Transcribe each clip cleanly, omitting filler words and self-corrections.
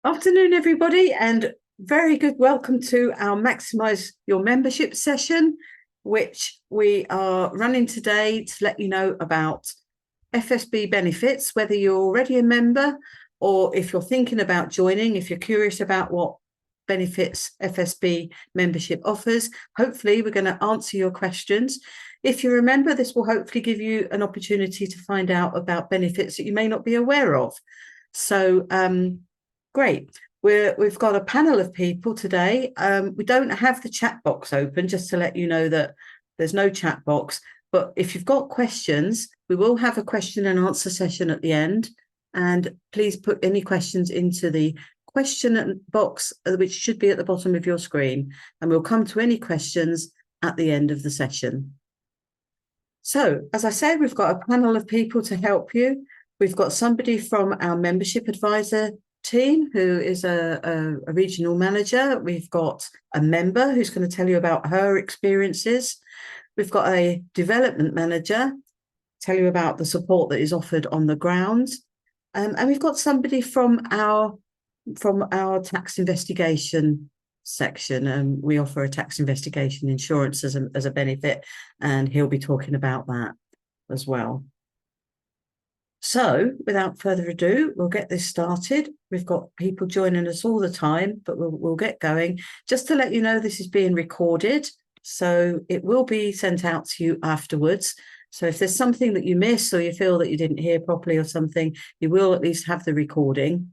Afternoon, everybody, and very good welcome to our Maximise Your Membership session, which we are running today to let you know about FSB benefits, whether you're already a member or if you're thinking about joining, if you're curious about what benefits FSB membership offers. Hopefully, we're going to answer your questions. If you're a member, this will hopefully give you an opportunity to find out about benefits that you may not be aware of. So, great. We've got a panel of people today. We don't have the chat box open, just to let you know that there's no chat box. But if you've got questions, we will have a question and answer session at the end. And please put any questions into the question box, which should be at the bottom of your screen. And we'll come to any questions at the end of the session. So, as I said, we've got a panel of people to help you. We've got somebody from our membership advisor team who is a regional manager. We've got a member who's going to tell you about her experiences. We've got a development manager tell you about the support that is offered on the ground. And we've got somebody from our tax investigation section. We offer a tax investigation insurance as a benefit, and he'll be talking about that as well. So, without further ado, we'll get this started. We've got people joining us all the time, but we'll get going. Just to let you know, this is being recorded, so it will be sent out to you afterwards. So if there's something that you missed or you feel that you didn't hear properly or something, you will at least have the recording.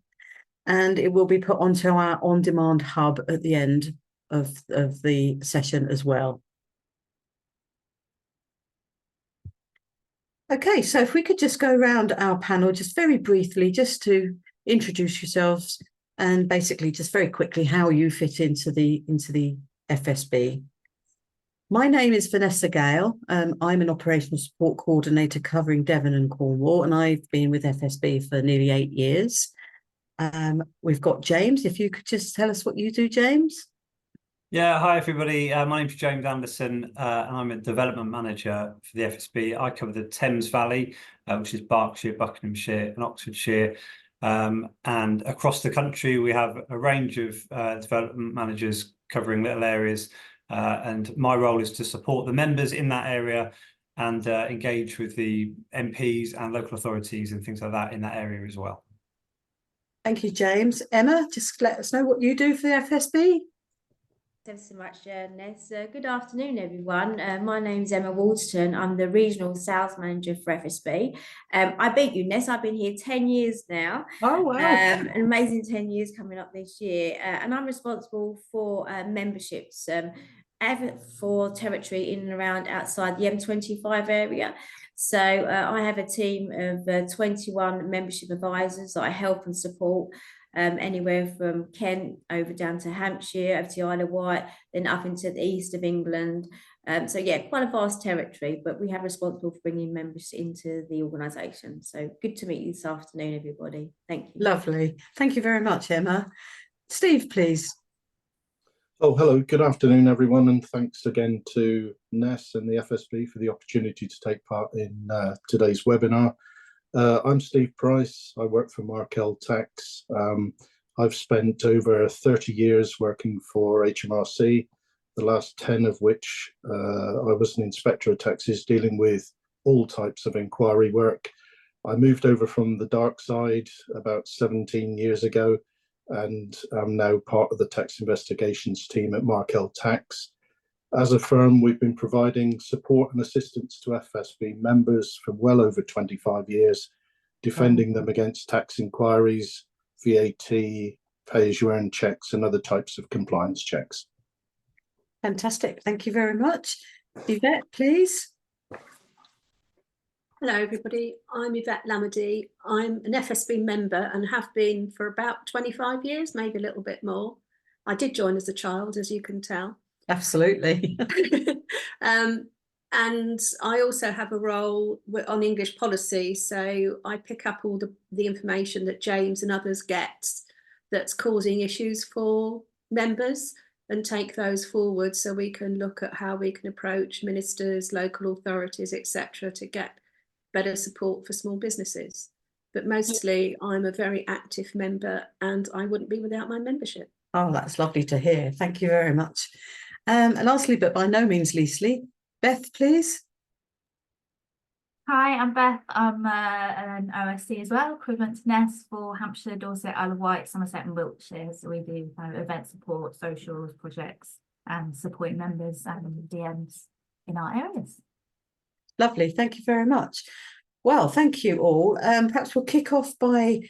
And it will be put onto our on-demand hub at the end of the session as well. Okay, so if we could just go around our panel just very briefly, just to introduce yourselves and basically just very quickly how you fit into the FSB. My name is Vanessa Gale. I'm an operational support coordinator covering Devon and Cornwall, and I've been with FSB for nearly 8 years. We've got James. If you could just tell us what you do, James. Yeah, hi everybody. My name's James Anderson, and I'm a development manager for the FSB. I cover the Thames Valley, which is Berkshire, Buckinghamshire, and Oxfordshire. And across the country, we have a range of development managers covering little areas. And my role is to support the members in that area and engage with the MPs and local authorities and things like that in that area as well. Thank you, James. Emma, just let us know what you do for the FSB. Thanks so much, Ness. Good afternoon, everyone. My name's Emma Waterton. I'm the Regional Sales Manager for FSB. I beat you, Ness. I've been here 10 years now. Oh, wow. An amazing 10 years coming up this year. And I'm responsible for memberships for territory in and around outside the M25 area. So I have a team of 21 membership advisors that I help and support. Anywhere from Kent over down to Hampshire, over to Isle of Wight, then up into the east of England. So yeah, quite a vast territory, but we have responsible for bringing members into the organisation. So good to meet you this afternoon, everybody. Thank you. Lovely. Thank you very much, Emma. Steve, please. Oh, hello. Good afternoon, everyone, and thanks again to Ness and the FSB for the opportunity to take part in today's webinar. I'm Steve Price. I work for Markel Tax. I've spent over 30 years working for HMRC, the last 10 of which I was an inspector of taxes dealing with all types of inquiry work. I moved over from the dark side about 17 years ago, and I'm now part of the tax investigations team at Markel Tax. As a firm, we've been providing support and assistance to FSB members for well over 25 years, defending them against tax inquiries, VAT, pay-as-you-earn checks, and other types of compliance checks. Fantastic. Thank you very much. Yvette, please. Hello, everybody. I'm Yvette Lamady. I'm an FSB member and have been for about 25 years, maybe a little bit more. I did join as a child, as you can tell. Absolutely. And I also have a role on English policy. So I pick up all the information that James and others get that's causing issues for members and take those forward so we can look at how we can approach ministers, local authorities, etc., to get better support for small businesses. but mostly I'm a very active member and I wouldn't be without my membership. Oh, that's lovely to hear. Thank you very much. And lastly, but by no means leastly, Beth, please. Hi, I'm Beth. I'm an OSC as well, equivalent to Ness for Hampshire, Dorset, Isle of Wight, Somerset and Wiltshire. So we do event support, socials, projects and supporting members and DMs in our areas. Lovely. Thank you very much. Well, thank you all. Perhaps we'll kick off by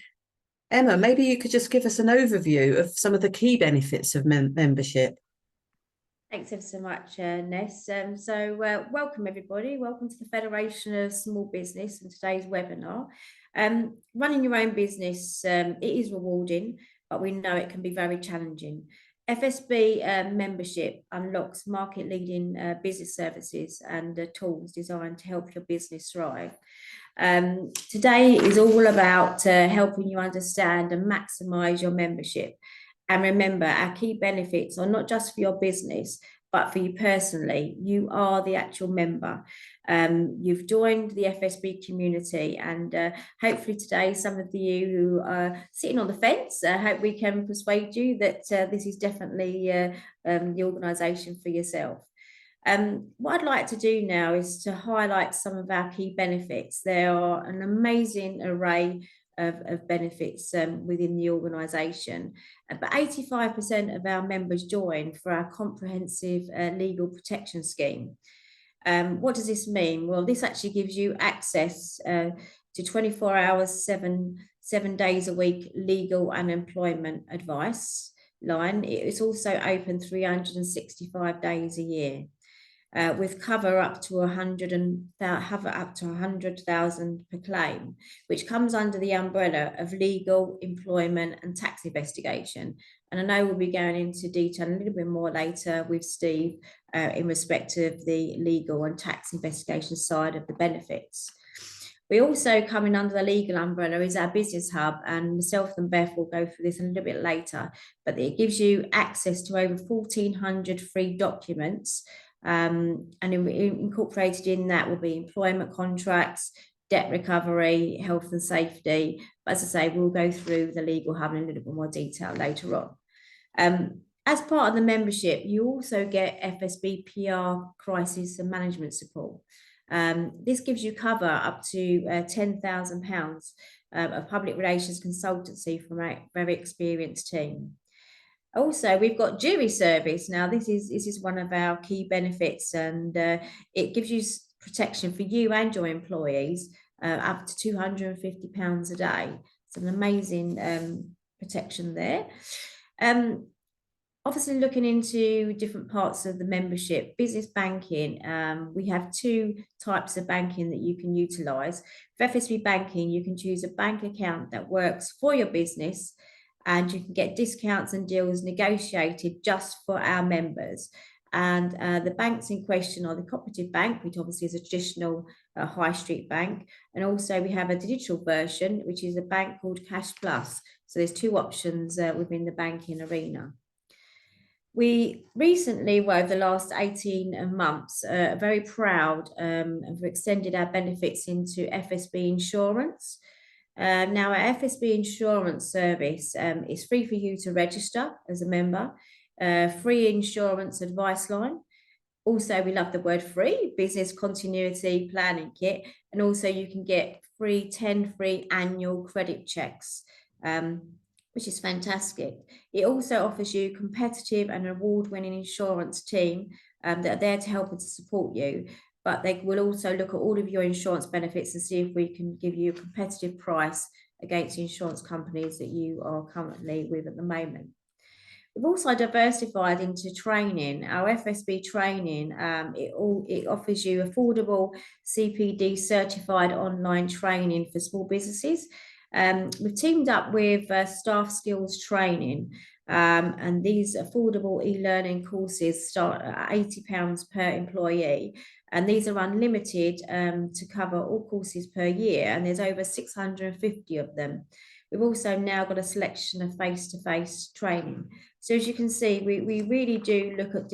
Emma. Maybe you could just give us an overview of some of the key benefits of membership. Thanks ever so much, Ness. Welcome everybody. Welcome to the Federation of Small Business and today's webinar. Running your own business, it is rewarding, but we know it can be very challenging. FSB membership unlocks market-leading business services and tools designed to help your business thrive. Today is all about helping you understand and maximise your membership. And remember, our key benefits are not just for your business, but for you personally. You are the actual member. You've joined the FSB community, and hopefully today, some of you who are sitting on the fence, I hope we can persuade you that this is definitely the organisation for yourself. What I'd like to do now is to highlight some of our key benefits. There are an amazing array of benefits within the organisation, but 85% of our members join for our comprehensive legal protection scheme. What does this mean? Well, this actually gives you access to 24 hours, seven days a week legal and employment advice line. It's also open 365 days a year. With cover up to 100,000 per claim, which comes under the umbrella of legal, employment and tax investigation. And I know we'll be going into detail a little bit more later with Steve in respect of the legal and tax investigation side of the benefits. We also coming under the legal umbrella is our business hub, and myself and Beth will go through this a little bit later, but it gives you access to over 1,400 free documents. And incorporated in that will be employment contracts, debt recovery, health and safety. But as I say, we'll go through the legal hub in a little bit more detail later on. As part of the membership, you also get FSB PR crisis and management support. This gives you cover up to £10,000 of public relations consultancy from a very experienced team. Also, we've got jury service. Now, this is one of our key benefits, and it gives you protection for you and your employees up to £250 a day. It's an amazing protection there. Obviously, looking into different parts of the membership, business banking, we have two types of banking that you can utilise. For FSB banking, you can choose a bank account that works for your business, and you can get discounts and deals negotiated just for our members. And the banks in question are the Cooperative Bank, which obviously is a traditional high street bank. And also we have a digital version, which is a bank called Cash Plus. So there's two options within the banking arena. We recently, over the last 18 months, are very proud and have extended our benefits into FSB insurance. Now, our FSB insurance service is free for you to register as a member, free insurance advice line. Also, we love the word free, business continuity planning kit, and also you can get 10 free annual credit checks, which is fantastic. It also offers you competitive and award-winning insurance team that are there to help and to support you. But they will also look at all of your insurance benefits and see if we can give you a competitive price against the insurance companies that you are currently with at the moment. We've also diversified into training. Our FSB training, it offers you affordable CPD certified online training for small businesses. We've teamed up with Staff Skills Training, and these affordable e-learning courses start at £80 per employee. And these are unlimited to cover all courses per year, and there's over 650 of them. We've also now got a selection of face-to-face training. So as you can see, we really do look at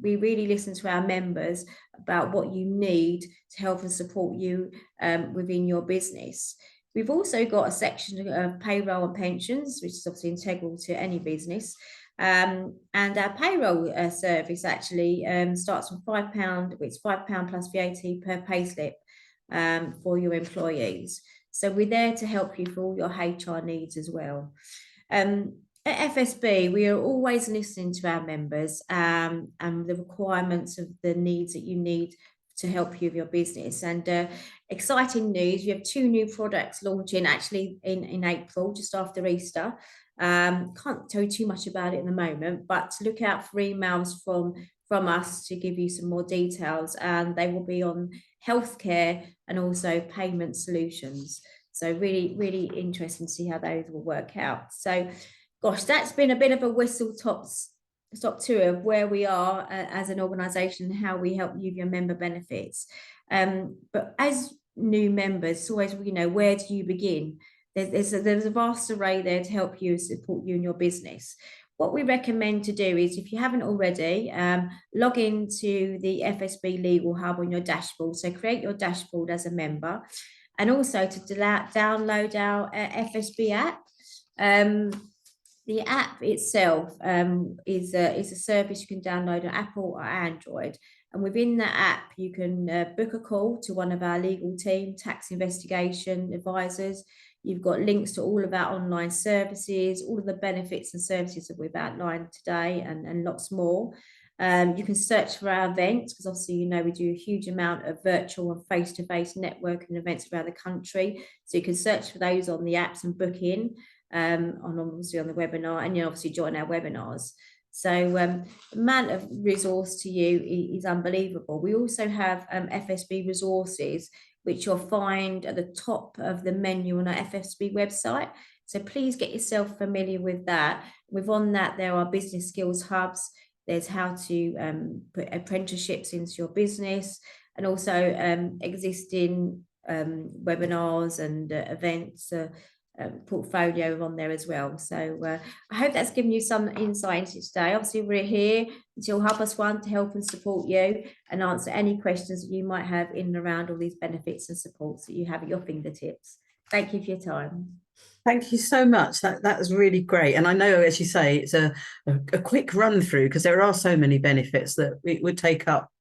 we really listen to our members about what you need to help and support you within your business. We've also got a section of payroll and pensions, which is obviously integral to any business. And our payroll service actually starts from £5, it's £5 plus VAT per payslip for your employees. So we're there to help you for all your HR needs as well. At FSB, we are always listening to our members and the requirements of the needs that you need to help you with your business. And exciting news, we have 2 new products launching actually in April, just after Easter. Can't tell you too much about it in the moment, but look out for emails from us to give you some more details, and they will be on healthcare and also payment solutions. So really, really interesting to see how those will work out. So gosh, that's been a bit of a stop tour of where we are as an organisation, how we help you with your member benefits. But as new members, it's always, you know, where do you begin? There's a vast array there to help you, support you in your business. What we recommend to do is, if you haven't already, log into the FSB Legal Hub on your dashboard. So create your dashboard as a member, and also to download our FSB app. The app itself is a service you can download on Apple or Android. And within that app, you can book a call to one of our legal team, tax investigation advisors. You've got links to all of our online services, all of the benefits and services that we've outlined today, and lots more. You can search for our events, because obviously, you know, we do a huge amount of virtual and face-to-face networking events around the country. So you can search for those on the apps and book in obviously on the webinar, and you obviously join our webinars. So amount of resource to you is unbelievable. We also have FSB resources, which you'll find at the top of the menu on our FSB website. So please get yourself familiar with that. Within that, there are business skills hubs. There's how to put apprenticeships into your business, and also existing webinars and events portfolio on there as well. So I hope that's given you some insight into today. Obviously, we're here until 1:30 to help and support you and answer any questions that you might have in and around all these benefits and supports that you have at your fingertips. Thank you for your time. Thank you so much. That was really great. And I know, as you say, it's a quick run through, because there are so many benefits that it would take up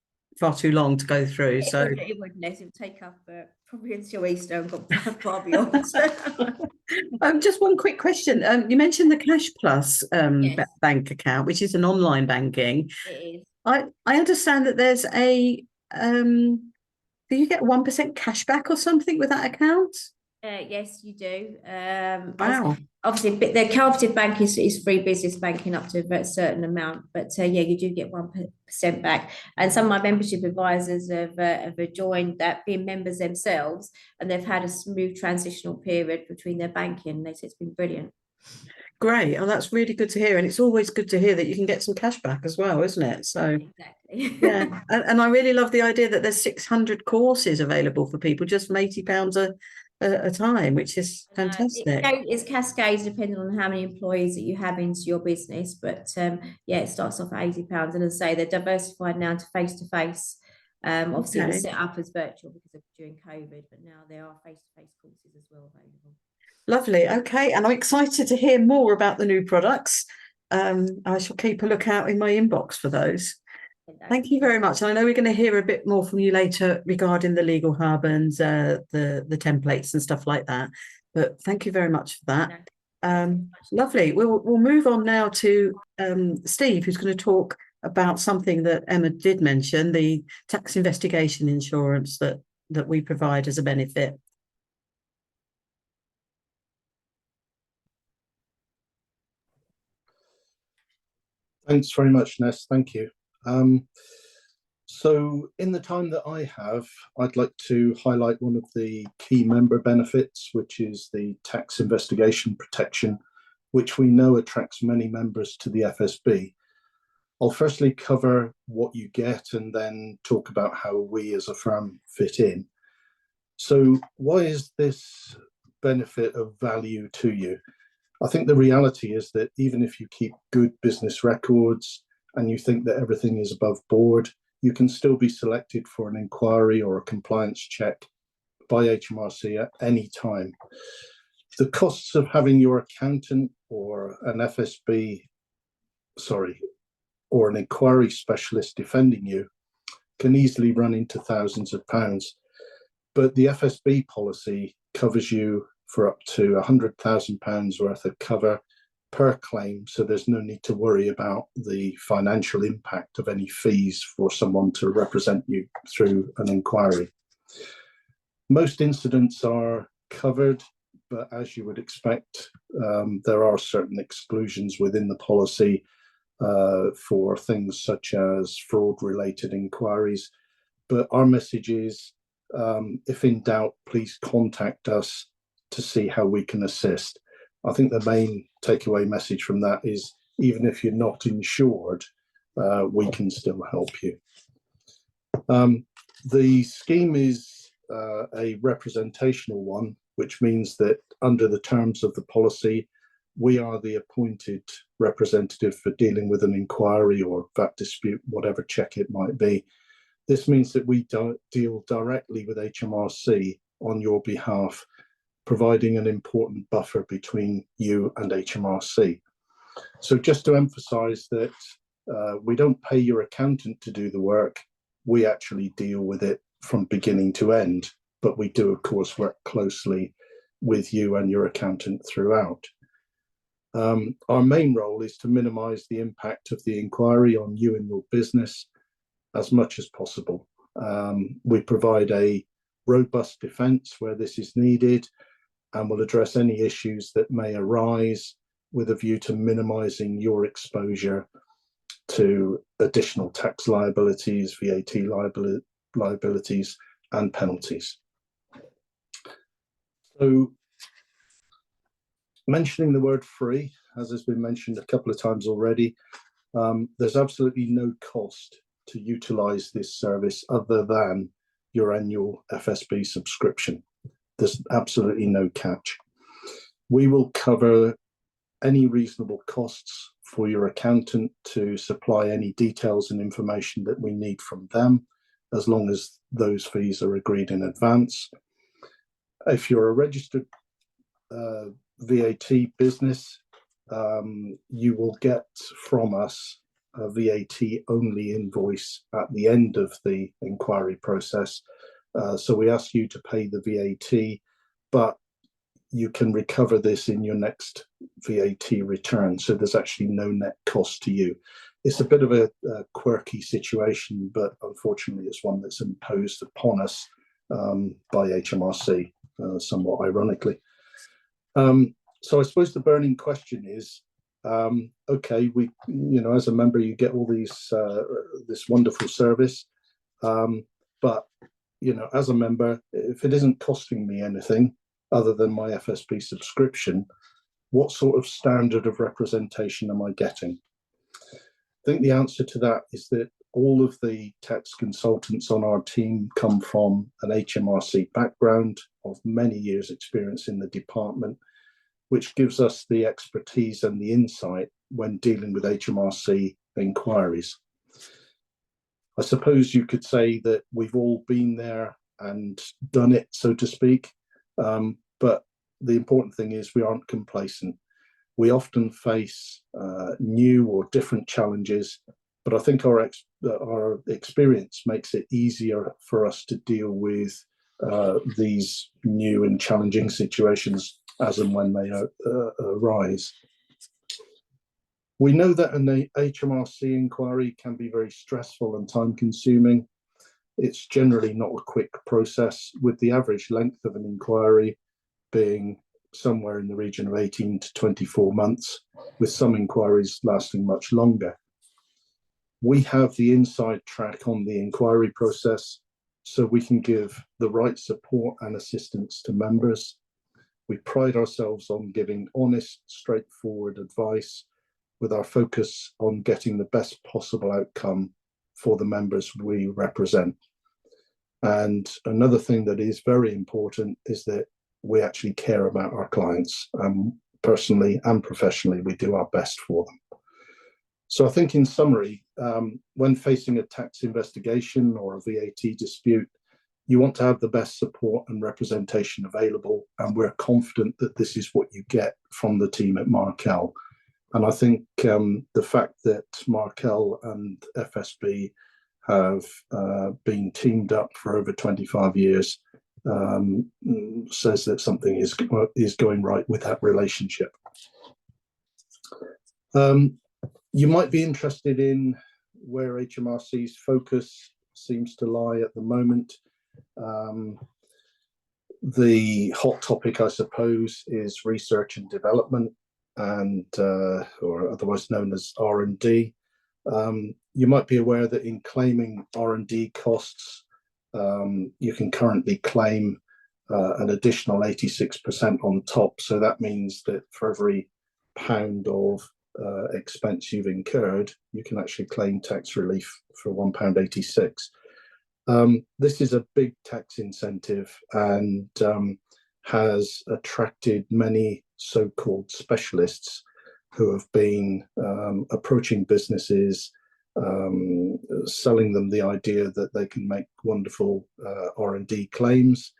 far too long to go through. So it would take up probably until Easter and got far beyond. Just one quick question. You mentioned the Cash Plus Yes. bank account, which is an online banking. It is. I understand that there's a do you get 1% cash back or something with that account? Yes, you do. Wow. Obviously, the cooperative bank is free business banking up to a certain amount, but yeah, you do get 1% back. And some of my membership advisors have joined that, being members themselves, and they've had a smooth transitional period between their banking. They say it's been brilliant. Great. Oh, that's really good to hear. And it's always good to hear that you can get some cash back as well, isn't it? So exactly. Yeah. And I really love the idea that there's 600 courses available for people just from £80 a time, which is fantastic. It's cascades depending on how many employees that you have into your business, but yeah, it starts off at £80, and as I say, they're diversified now to face. Obviously, it was set up as virtual because of during COVID, but now there are face-to-face courses as well available. Lovely. Okay, and I'm excited to hear more about the new products. I shall keep a lookout in my inbox for those. Thank you very much. And I know we're going to hear a bit more from you later regarding the Legal Hub and the templates and stuff like that. But thank you very much for that. Lovely. We'll move on now to Steve, who's going to talk about something that Emma did mention, the tax investigation insurance that we provide as a benefit. Thanks very much, Ness. Thank you. So in the time that I have, I'd like to highlight one of the key member benefits, which is the tax investigation protection, which we know attracts many members to the FSB. I'll firstly cover what you get and then talk about how we as a firm fit in. So why is this benefit of value to you? I think the reality is that even if you keep good business records and you think that everything is above board, you can still be selected for an inquiry or a compliance check by HMRC at any time. The costs of having your accountant or an or an inquiry specialist defending you can easily run into thousands of pounds. But the FSB policy covers you for up to £100,000 worth of cover per claim, so there's no need to worry about the financial impact of any fees for someone to represent you through an inquiry. Most incidents are covered, but as you would expect, there are certain exclusions within the policy for things such as fraud-related inquiries. But our message is, if in doubt, please contact us to see how we can assist. I think the main takeaway message from that is, even if you're not insured, we can still help you. The scheme is a representational one, which means that under the terms of the policy, we are the appointed representative for dealing with an inquiry or VAT dispute, whatever check it might be. This means that we deal directly with HMRC on your behalf, providing an important buffer between you and HMRC. So just to emphasize that we don't pay your accountant to do the work, we actually deal with it from beginning to end, but we do of course work closely with you and your accountant throughout. Our main role is to minimize the impact of the inquiry on you and your business as much as possible. We provide a robust defense where this is needed, and will address any issues that may arise with a view to minimizing your exposure to additional tax liabilities, VAT liabilities, and penalties. So, mentioning the word free, as has been mentioned a couple of times already, there's absolutely no cost to utilize this service other than your annual FSB subscription. There's absolutely no catch. We will cover any reasonable costs for your accountant to supply any details and information that we need from them, as long as those fees are agreed in advance. If you're a registered VAT business, you will get from us a VAT only invoice at the end of the inquiry process. So we ask you to pay the VAT, but you can recover this in your next VAT return. So there's actually no net cost to you. It's a bit of a quirky situation, but unfortunately it's one that's imposed upon us by HMRC, somewhat ironically. So I suppose the burning question is, okay, as a member, you get all these this wonderful service, but as a member, if it isn't costing me anything other than my FSB subscription, what sort of standard of representation am I getting? I think the answer to that is that all of the tax consultants on our team come from an HMRC background of many years' experience in the department, which gives us the expertise and the insight when dealing with HMRC inquiries. I suppose you could say that we've all been there and done it, so to speak, but the important thing is we aren't complacent. We often face new or different challenges, but I think our experience makes it easier for us to deal with these new and challenging situations as and when they arise. We know that an HMRC inquiry can be very stressful and time-consuming. It's generally not a quick process, with the average length of an inquiry being somewhere in the region of 18 to 24 months, with some inquiries lasting much longer. We have the inside track on the inquiry process, so we can give the right support and assistance to members. We pride ourselves on giving honest, straightforward advice, with our focus on getting the best possible outcome for the members we represent. And another thing that is very important is that we actually care about our clients. Personally and professionally, we do our best for them. So I think in summary, when facing a tax investigation or a VAT dispute, You want to have the best support and representation available, and we're confident that this is what you get from the team at Markel. And I think the fact that Markel and FSB have been teamed up for over 25 years says that something is going right with that relationship. You might be interested in where HMRC's focus seems to lie at the moment. The hot topic, I suppose, is research and development, and or otherwise known as R&D. You might be aware that in claiming R&D costs, you can currently claim an additional 86% on top. So that means that for every pound of expense you've incurred, you can actually claim tax relief for £1.86. This is a big tax incentive and has attracted many so-called specialists who have been approaching businesses, selling them the idea that they can make wonderful R&D claims.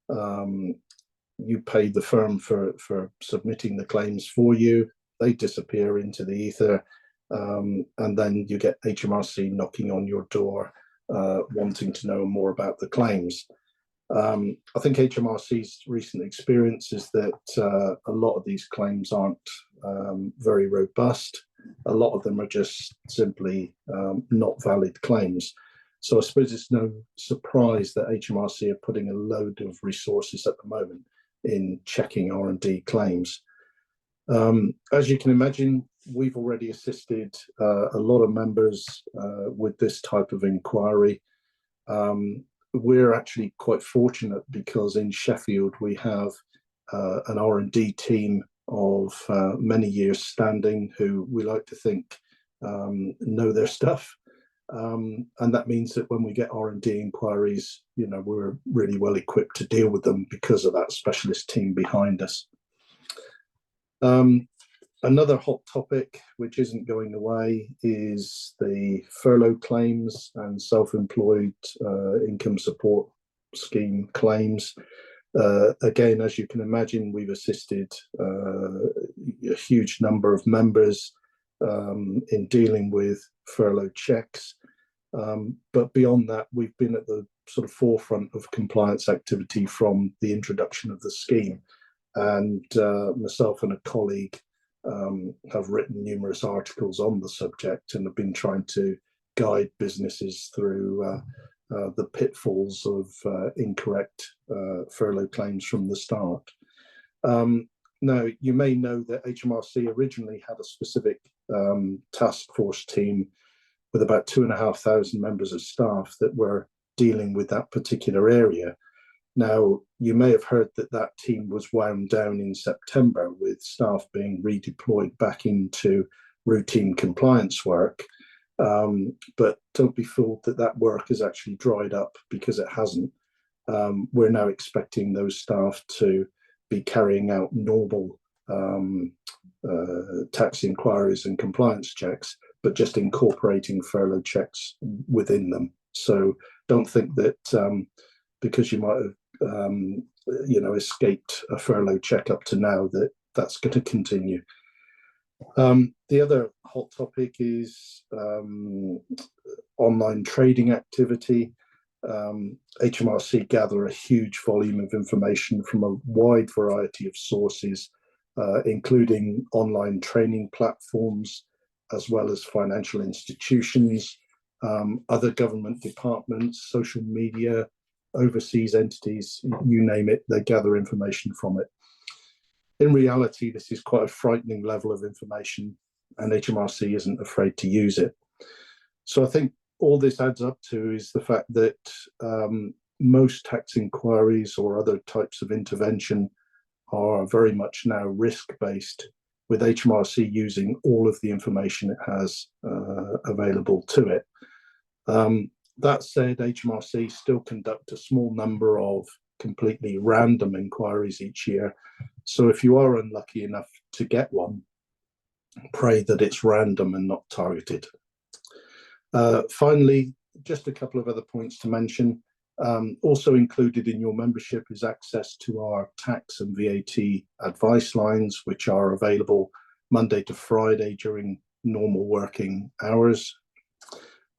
You pay the firm for submitting the claims for you. They disappear into the ether, and then you get HMRC knocking on your door wanting to know more about the claims. I think HMRC's recent experience is that a lot of these claims aren't very robust. A lot of them are just simply not valid claims. So I suppose it's no surprise that HMRC are putting a load of resources at the moment in checking R&D claims. As you can imagine, we've already assisted a lot of members with this type of inquiry. We're actually quite fortunate because in Sheffield we have an R&D team of many years standing who we like to think know their stuff. And that means that when we get R&D inquiries, we're really well equipped to deal with them because of that specialist team behind us. Another hot topic which isn't going away is the furlough claims and self-employed income support scheme claims. Again, as you can imagine, we've assisted a huge number of members in dealing with furlough checks. But beyond that, we've been at the sort of forefront of compliance activity from the introduction of the scheme. And myself and a colleague have written numerous articles on the subject and have been trying to guide businesses through the pitfalls of incorrect furlough claims from the start. Now, you may know that HMRC originally had a specific task force team with about 2,500 members of staff that were dealing with that particular area. Now, you may have heard that that team was wound down in September with staff being redeployed back into routine compliance work. But don't be fooled that that work has actually dried up, because it hasn't. We're now expecting those staff to be carrying out normal tax inquiries and compliance checks, but just incorporating furlough checks within them. So don't think that because you might have escaped a furlough check up to now that that's going to continue. The other hot topic is online trading activity. HMRC gather a huge volume of information from a wide variety of sources, including online training platforms, as well as financial institutions, other government departments, social media, overseas entities, you name it, they gather information from it. In reality, this is quite a frightening level of information, and HMRC isn't afraid to use it. So I think all this adds up to is the fact that most tax inquiries or other types of intervention are very much now risk-based, with HMRC using all of the information it has available to it. That said, HMRC still conduct a small number of completely random inquiries each year. So if you are unlucky enough to get one, pray that it's random and not targeted. Finally, just a couple of other points to mention. Also included in your membership is access to our tax and VAT advice lines, which are available Monday to Friday during normal working hours.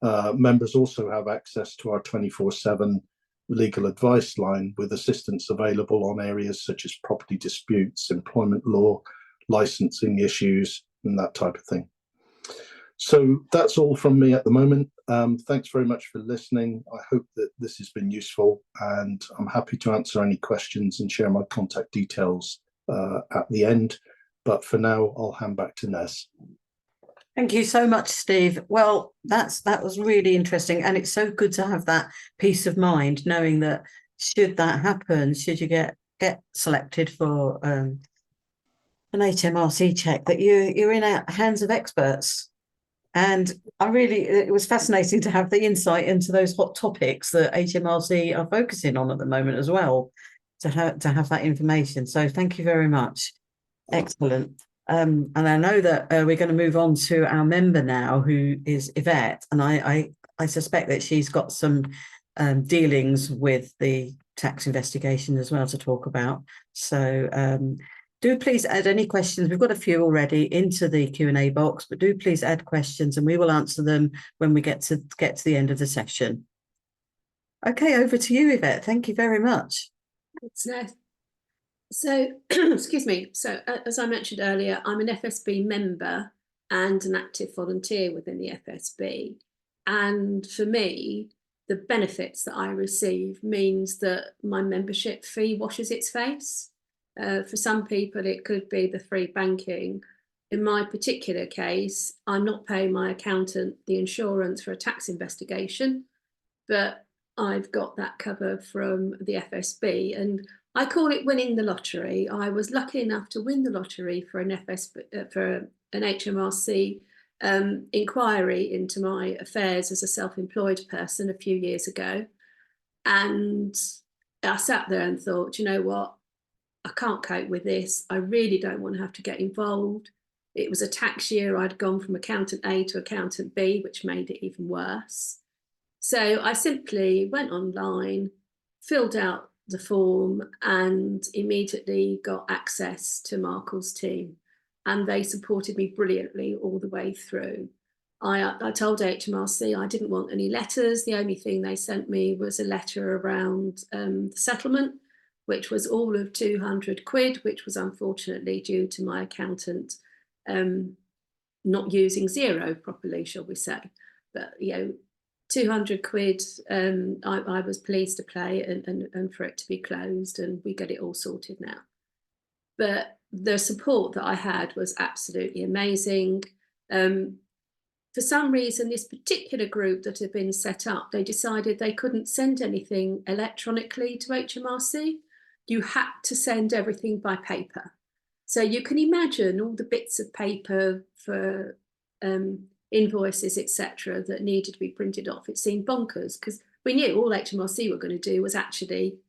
Members also have access to our 24/7 legal advice line with assistance available on areas such as property disputes, employment law, licensing issues, and that type of thing. So that's all from me at the moment. Thanks very much for listening. I hope that this has been useful, and I'm happy to answer any questions and share my contact details at the end. But for now, I'll hand back to Ness. Thank you so much, Steve. Well, that was really interesting, and it's so good to have that peace of mind, knowing that should that happen, should you get selected for an HMRC check, that you're in hands of experts. And it was fascinating to have the insight into those hot topics that HMRC are focusing on at the moment as well, to have that information. So thank you very much. Excellent. And I know that we're going to move on to our member now, who is Yvette, and I suspect that she's got some dealings with the tax investigation as well to talk about. So do please add any questions. We've got a few already into the Q&A box, but do please add questions and we will answer them when we get to the end of the session. Okay, over to you, Yvette. Thank you very much. Thanks, Ness. So, excuse me. So, as I mentioned earlier, I'm an FSB member and an active volunteer within the FSB. And for me, the benefits that I receive means that my membership fee washes its face. For some people, it could be the free banking. In my particular case, I'm not paying my accountant the insurance for a tax investigation, but I've got that cover from the FSB, and I call it winning the lottery. I was lucky enough to win the lottery for an HMRC inquiry into my affairs as a self-employed person a few years ago. And I sat there and thought, you know what? I can't cope with this. I really don't want to have to get involved. It was a tax year. I'd gone from accountant A to accountant B, which made it even worse. So I simply went online, filled out the form, and immediately got access to Markle's team. And they supported me brilliantly all the way through. I told HMRC I didn't want any letters. The only thing they sent me was a letter around the settlement, which was all of 200 quid, which was unfortunately due to my accountant not using Xero properly, shall we say. But, 200 quid, I was pleased to pay and for it to be closed, and we get it all sorted now. But the support that I had was absolutely amazing. For some reason, this particular group that had been set up, they decided they couldn't send anything electronically to HMRC. You had to send everything by paper. So you can imagine all the bits of paper for invoices, etc., that needed to be printed off. It seemed bonkers because we knew all HMRC were going to do was actually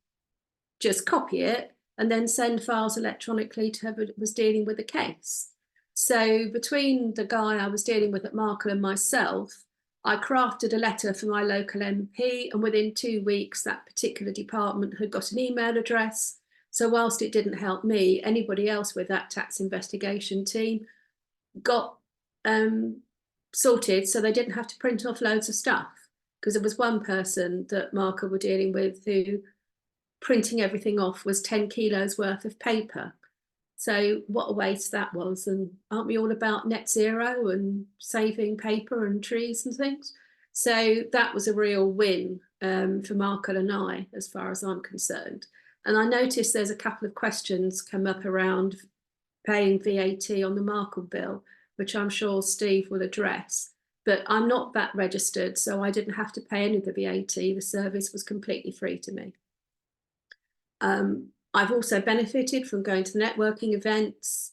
just copy it and then send files electronically to whoever was dealing with the case. So between the guy I was dealing with at Markle and myself, I crafted a letter for my local MP, and within 2 weeks, that particular department had got an email address. So whilst it didn't help me, anybody else with that tax investigation team got sorted, so they didn't have to print off loads of stuff. Because there was one person that Markle were dealing with who printing everything off was 10 kilos worth of paper. So what a waste that was. And aren't we all about net zero and saving paper and trees and things? So that was a real win for Markle and I, as far as I'm concerned. And I noticed there's a couple of questions come up around paying VAT on the Markle bill, which I'm sure Steve will address. But I'm not VAT registered, so I didn't have to pay any of the VAT. The service was completely free to me. I've also benefited from going to the networking events,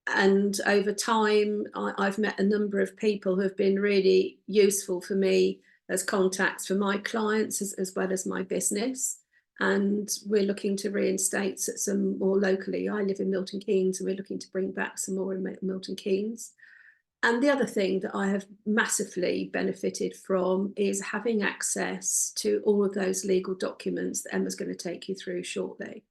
and over time I've met a number of people who have been really useful for me as contacts for my clients as well as my business. And we're looking to reinstate some more locally. I live in Milton Keynes, and we're looking to bring back some more in Milton Keynes. And the other thing that I have massively benefited from is having access to all of those legal documents that Emma's going to take you through shortly.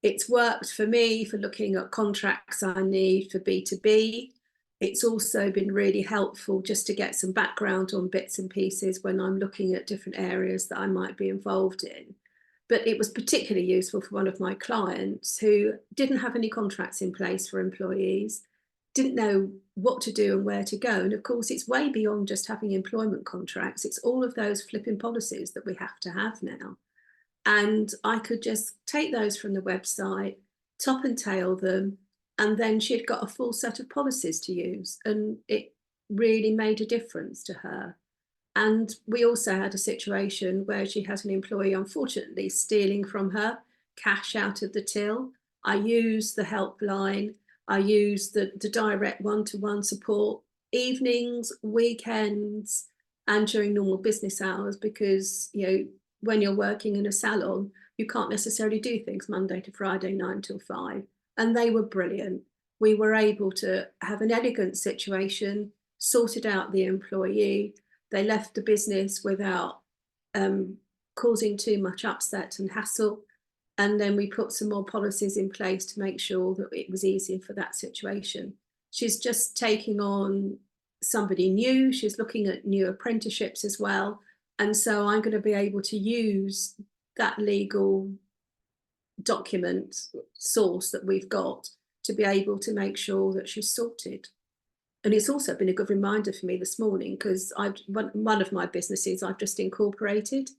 It's worked for me for looking at contracts I need for B2B. It's also been really helpful just to get some background on bits and pieces when I'm looking at different areas that I might be involved in. But it was particularly useful for one of my clients who didn't have any contracts in place for employees, didn't know what to do and where to go. And of course, it's way beyond just having employment contracts. It's all of those flipping policies that we have to have now. And I could just take those from the website, top and tail them, and then she'd got a full set of policies to use. And it really made a difference to her. And we also had a situation where she had an employee, unfortunately, stealing from her cash out of the till. I used the helpline. I used the direct one-to-one support, evenings, weekends, and during normal business hours, because, you know, when you're working in a salon, you can't necessarily do things Monday to Friday, 9 till 5. And they were brilliant. We were able to have an elegant situation, sorted out the employee. They left the business without causing too much upset and hassle. And then we put some more policies in place to make sure that it was easier for that situation. She's just taking on somebody new. She's looking at new apprenticeships as well. And so I'm going to be able to use that legal document source that we've got to be able to make sure that she's sorted. And it's also been a good reminder for me this morning, because one of my businesses I've just incorporated,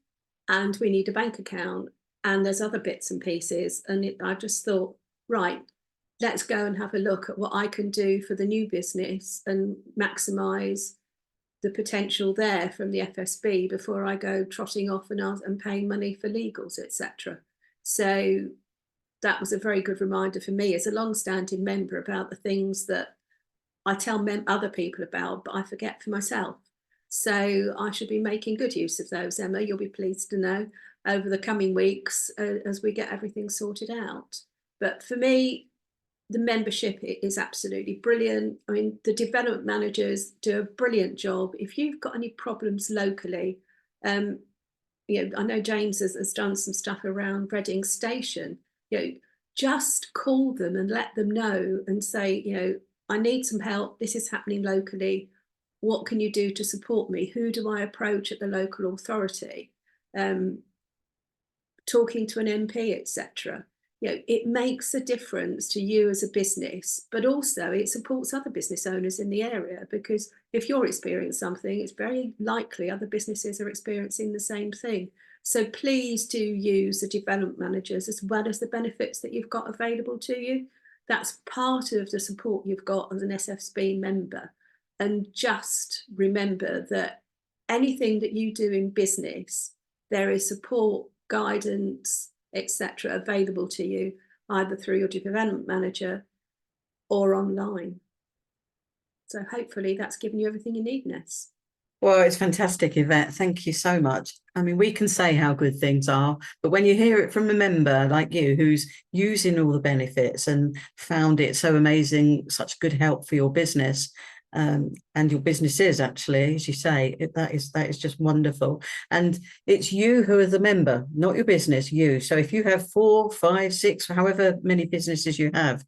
and we need a bank account, and there's other bits and pieces. And I just thought, right, let's go and have a look at what I can do for the new business and maximise the potential there from the FSB before I go trotting off and paying money for legals, etc. So that was a very good reminder for me as a long-standing member about the things that I tell other people about, but I forget for myself. So I should be making good use of those, Emma. You'll be pleased to know over the coming weeks as we get everything sorted out. But for me, the membership is absolutely brilliant. I mean, the development managers do a brilliant job. If you've got any problems locally, you know, I know James has done some stuff around Reading Station. You know, just call them and let them know and say, you know, I need some help. This is happening locally. What can you do to support me? Who do I approach at the local authority? Talking to an MP, etc. You know, it makes a difference to you as a business, but also it supports other business owners in the area, because if you're experiencing something, it's very likely other businesses are experiencing the same thing. So please do use the development managers as well as the benefits that you've got available to you. That's part of the support you've got as an SFSB member. And just remember that anything that you do in business, there is support, guidance, etc. available to you either through your development manager or online. So hopefully that's given you everything you need, Ness. Well, it's fantastic, Yvette. Thank you so much. I mean, we can say how good things are, but when you hear it from a member like you who's using all the benefits and found it so amazing, such good help for your business, and your business is actually, as you say, that is just wonderful. And it's you who are the member, not your business, you. So if you have 4, 5, 6, however many businesses you have,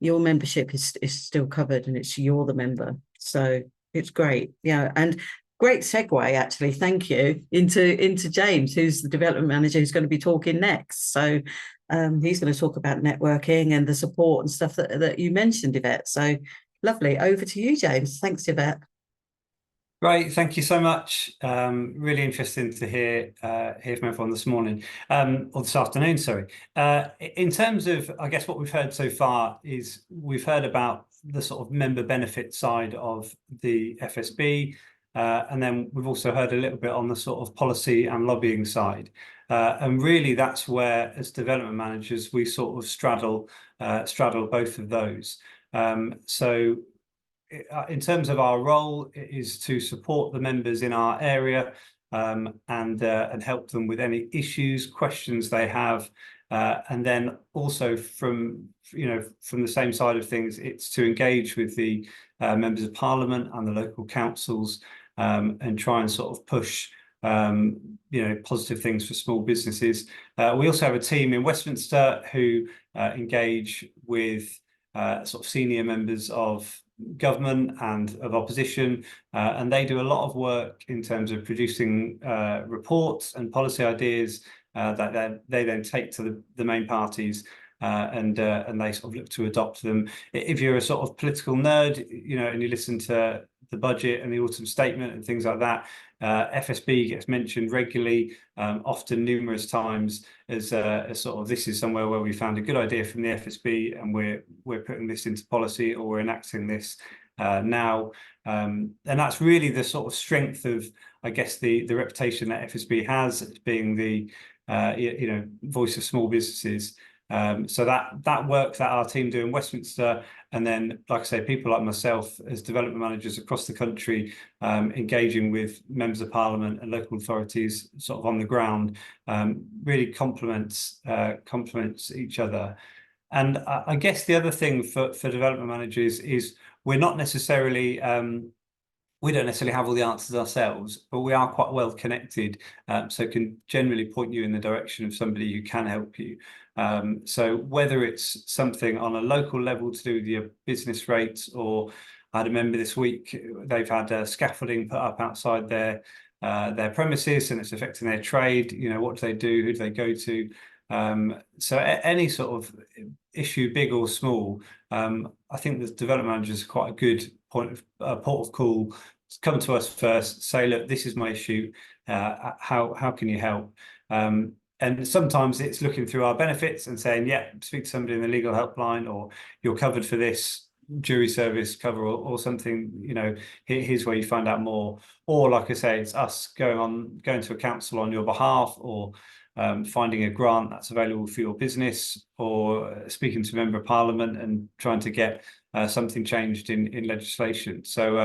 your membership is still covered, and you're the member. So it's great. Yeah. And great segue, actually. Thank you into James, who's the development manager, who's going to be talking next. So he's going to talk about networking and the support and stuff that you mentioned, Yvette. So lovely. Over to you, James. Thanks, Yvette. Great, thank you so much. Really interesting to hear from everyone this morning, or this afternoon, sorry. In terms of, I guess what we've heard so far is we've heard about the sort of member benefit side of the FSB, and then we've also heard a little bit on the sort of policy and lobbying side. And really that's where, as development managers, we sort of straddle both of those. So in terms of our role, it is to support the members in our area and help them with any issues, questions they have, And then also from the same side of things, it's to engage with the members of Parliament and the local councils, and try and sort of push positive things for small businesses. We also have a team in Westminster who engage with sort of senior members of government and of opposition, and they do a lot of work in terms of producing reports and policy ideas that they then take to the main parties, and they sort of look to adopt them. If you're a sort of political nerd, and you listen to the budget and the autumn statement and things like that, FSB gets mentioned regularly, often numerous times, as sort of, this is somewhere where we found a good idea from the FSB and we're putting this into policy, or we're enacting this now. And that's really the sort of strength of, I guess, the reputation that FSB has as being the voice of small businesses. So that work that our team do in Westminster, and then, like I say, people like myself as development managers across the country, engaging with members of Parliament and local authorities sort of on the ground, really complements each other. And I guess the other thing for development managers is we're not necessarily we don't necessarily have all the answers ourselves, but we are quite well connected, so can generally point you in the direction of somebody who can help you. So whether it's something on a local level to do with your business rates, or I had a member this week, they've had scaffolding put up outside their premises and it's affecting their trade. What do they do? Who do they go to? So any sort of issue, big or small, I think the development manager is quite a good port of call. Come to us first, say, look, this is my issue. How can you help? And sometimes it's looking through our benefits and saying, yeah, speak to somebody in the legal helpline, or you're covered for this jury service cover, or something. Here's where you find out more. Or, like I say, it's us going to a council on your behalf, or finding a grant that's available for your business, or speaking to a member of Parliament and trying to get something changed in legislation. So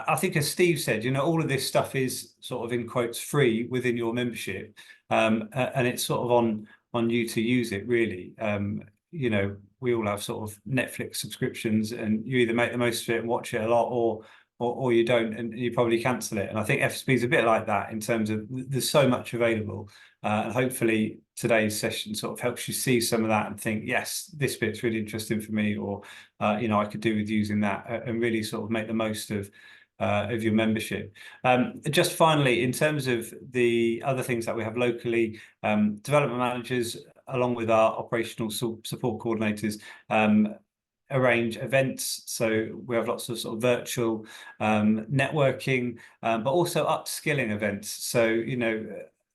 I think, as Steve said, all of this stuff is sort of, in quotes, free within your membership, and it's sort of on you to use it, really. We all have sort of Netflix subscriptions, and you either make the most of it and watch it a lot, or you don't, and you probably cancel it. And I think FSB is a bit like that, in terms of there's so much available, and hopefully today's session sort of helps you see some of that and think, yes, this bit's really interesting for me, or I could do with using that, and really sort of make the most of your membership. Just finally, in terms of the other things that we have locally, development managers, along with our operational support coordinators, arrange events. So we have lots of sort of virtual networking, but also upskilling events. So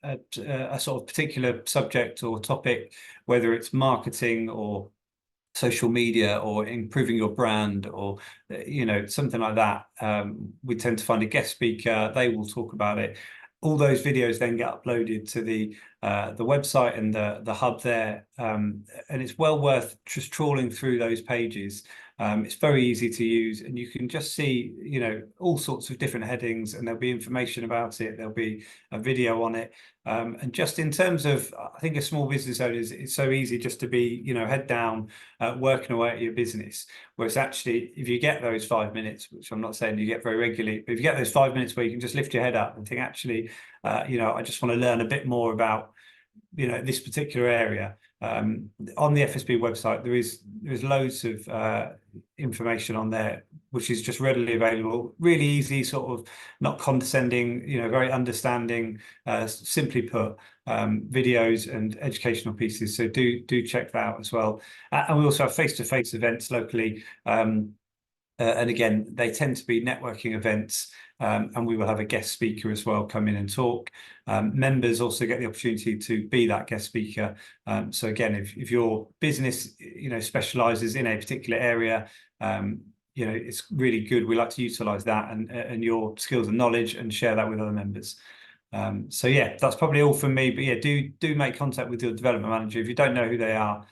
a sort of particular subject or topic, whether it's marketing or social media or improving your brand, or something like that, we tend to find a guest speaker. They will talk about it. All those videos then get uploaded to the website and the hub there, and it's well worth just trawling through those pages. It's very easy to use, and you can just see all sorts of different headings, and there'll be information about it. There'll be a video on it, and just in terms of, I think, a small business owner, it's so easy just to be head down, working away at your business. Whereas actually, if you get those 5 minutes, which I'm not saying you get very regularly, but if you get those 5 minutes where you can just lift your head up and think, actually, I just want to learn a bit more about this particular area. On the FSB website, there is loads of information on there, which is just readily available, really easy, sort of not condescending, very understanding, simply put, videos and educational pieces. So do check that out as well. And we also have face-to-face events locally. And again, they tend to be networking events, and we will have a guest speaker as well come in and talk. Members also get the opportunity to be that guest speaker. So again, if your business specialises in a particular area, it's really good. We like to utilise that and your skills and knowledge, and share that with other members. So yeah, that's probably all from me. But yeah, do make contact with your development manager. If you don't know who they are,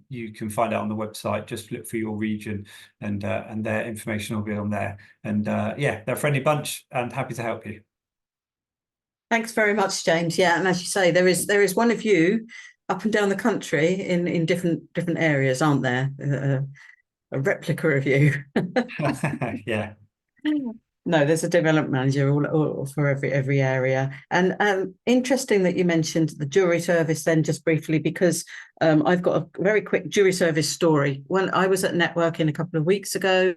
you can find out on the website. Just look for your region, and their information will be on there. And yeah, they're a friendly bunch and happy to help you. Thanks very much, James. Yeah, and as you say, there is one of you up and down the country in different areas, aren't there? A replica of you. Yeah. No, there's a development manager all for every area. And interesting that you mentioned the jury service then just briefly, because I've got a very quick jury service story. When I was at networking a couple of weeks ago,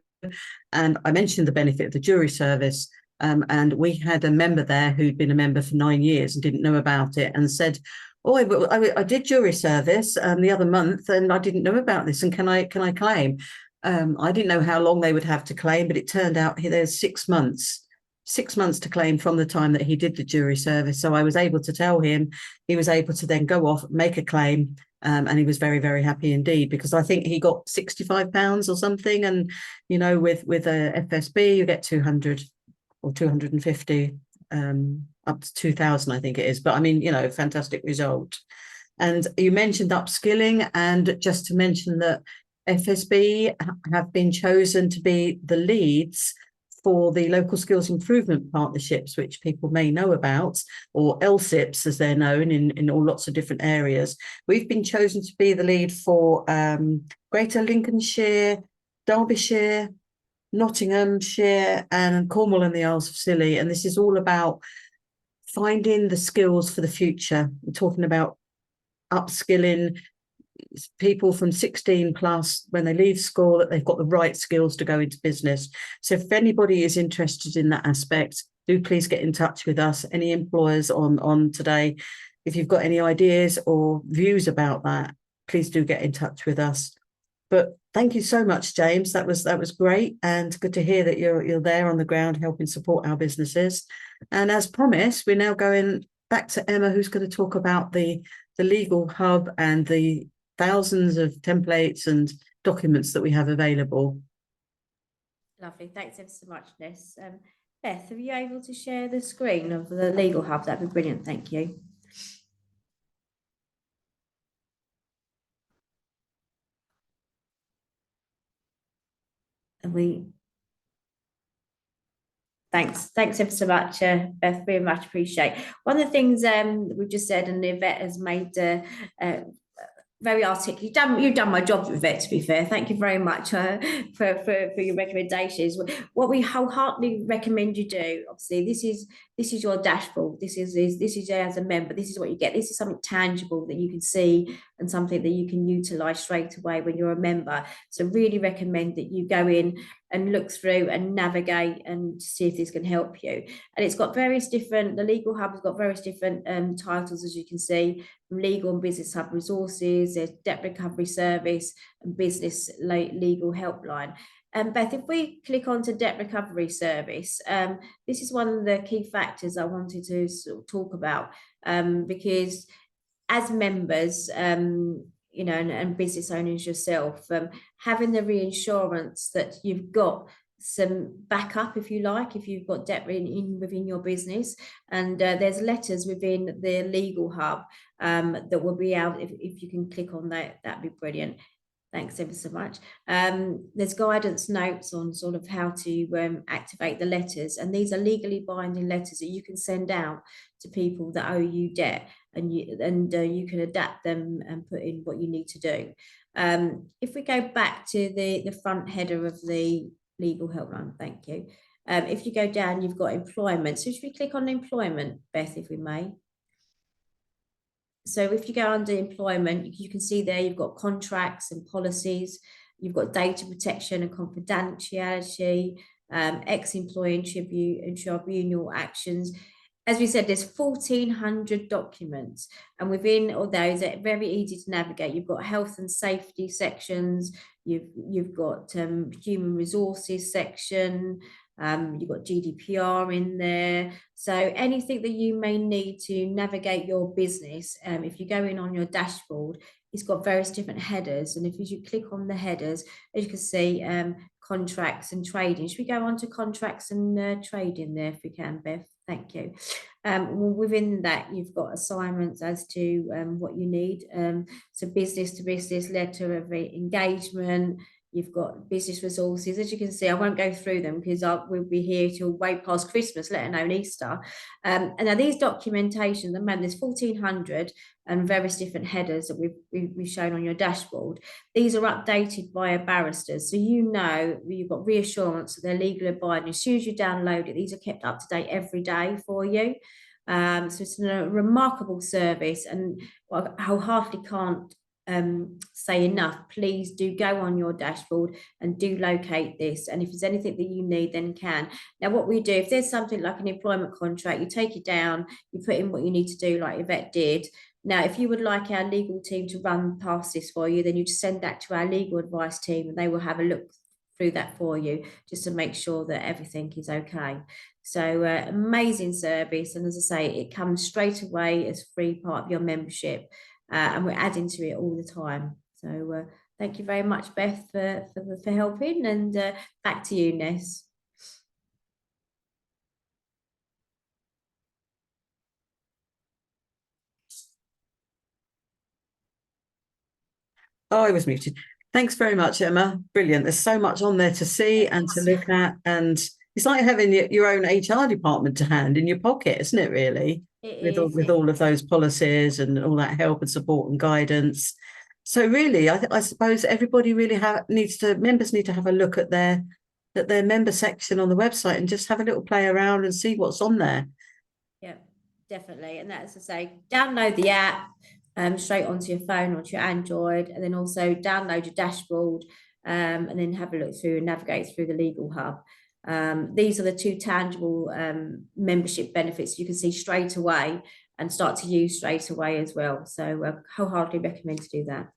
and I mentioned the benefit of the jury service, and we had a member there who'd been a member for 9 years and didn't know about it, and said, "Oh, I did jury service the other month, and I didn't know about this. And can I claim?" I didn't know how long they would have to claim, but it turned out there's 6 months, 6 months to claim from the time that he did the jury service. So I was able to tell him, he was able to then go off, make a claim, and he was very, very happy indeed, because I think he got £65 or something. And, you know, with a FSB, you get 200 or 250, up to 2,000, I think it is. But I mean, you know, fantastic result. And you mentioned upskilling, and just to mention that FSB have been chosen to be the leads for the local skills improvement partnerships, which people may know about, or LSIPs as they're known in all lots of different areas. We've been chosen to be the lead for Greater Lincolnshire, Derbyshire, Nottinghamshire, and Cornwall and the Isles of Scilly. And this is all about finding the skills for the future. We're talking about upskilling people from 16 plus when they leave school, that they've got the right skills to go into business. So if anybody is interested in that aspect, do please get in touch with us. Any employers on today, if you've got any ideas or views about that, please do get in touch with us. But thank you so much, James. That was great, and good to hear that you're there on the ground helping support our businesses. And as promised, we're now going back to Emma, who's going to talk about the legal hub and the thousands of templates and documents that we have available. Lovely, thanks ever so much, Ness. Beth, are you able to share the screen of the legal hub? That'd be brilliant, thank you. Thanks ever so much, Beth, very much appreciate. One of the things we've just said, and Yvette has made very articulate. You've done my job, Yvette, to be fair. Thank you very much for your recommendations. What we wholeheartedly recommend you do, obviously, this is your dashboard. This is as a member. This is what you get. This is something tangible that you can see and something that you can utilise straight away when you're a member. So really recommend that you go in and look through and navigate and see if this can help you. And it's got various different, the Legal Hub has got various different titles, as you can see, from Legal and Business Hub Resources, there's Debt Recovery Service and Business Legal Helpline. Beth, if we click onto Debt Recovery Service, this is one of the key factors I wanted to sort of talk about, because as members, you know, and business owners yourself, having the reinsurance that you've got some backup, if you like, if you've got debt within your business, and there's letters within the Legal Hub that will be out. If you can click on that, that'd be brilliant. Thanks ever so much. There's guidance notes on sort of how to activate the letters, and these are legally binding letters that you can send out to people that owe you debt, and you can adapt them and put in what you need to do. If we go back to the front header of the legal helpline, thank you. If you go down, you've got employment. So should we click on employment, Beth, if we may? So if you go under employment, you can see there you've got contracts and policies, you've got data protection and confidentiality, ex-employee and tribunal actions. As we said, there's 1,400 documents, and within all those, they're very easy to navigate. You've got health and safety sections, you've got human resources section, you've got GDPR in there. So anything that you may need to navigate your business, if you go in on your dashboard, it's got various different headers. And if you click on the headers, as you can see, contracts and trading. Should we go on to contracts and trading there if we can, Beth? Thank you. Within that, you've got assignments as to what you need. So business to business, letter of engagement. you've got business resources. As you can see, I won't go through them because we'll be here till way past Christmas, let alone Easter. And now these documentation, there's 1,400 and various different headers that we've shown on your dashboard. These are updated by barristers, so you know you've got reassurance that they're legal advised. As soon as you download it, these are kept up to date every day for you. So it's a remarkable service, and I wholeheartedly can't say enough. Please do go on your dashboard and do locate this, and if there's anything that you need, then can. Now what we do, if there's something like an employment contract, you take it down, you put in what you need to do like Yvette did. Now if you would like our legal team to run past this for you, then you just send that to our legal advice team and they will have a look through that for you just to make sure that everything is okay. So amazing service, and as I say, it comes straight away as free part of your membership, and we're adding to it all the time. So thank you very much, Beth, for helping, and back to you, Ness. Oh, I was muted. Thanks very much, Emma. Brilliant. There's so much on there to see and to look at, and it's like having your own HR department to hand in your pocket, isn't it, really? With all of those policies and all that help and support and guidance. So really, I suppose everybody really members need to have a look at their member section on the website and just have a little play around and see what's on there. Yeah, definitely. And that's to say, download the app straight onto your phone, onto your Android, and then also download your dashboard, and then have a look through and navigate through the legal hub. These are the two tangible membership benefits you can see straight away and start to use straight away as well. So wholeheartedly recommend to do that.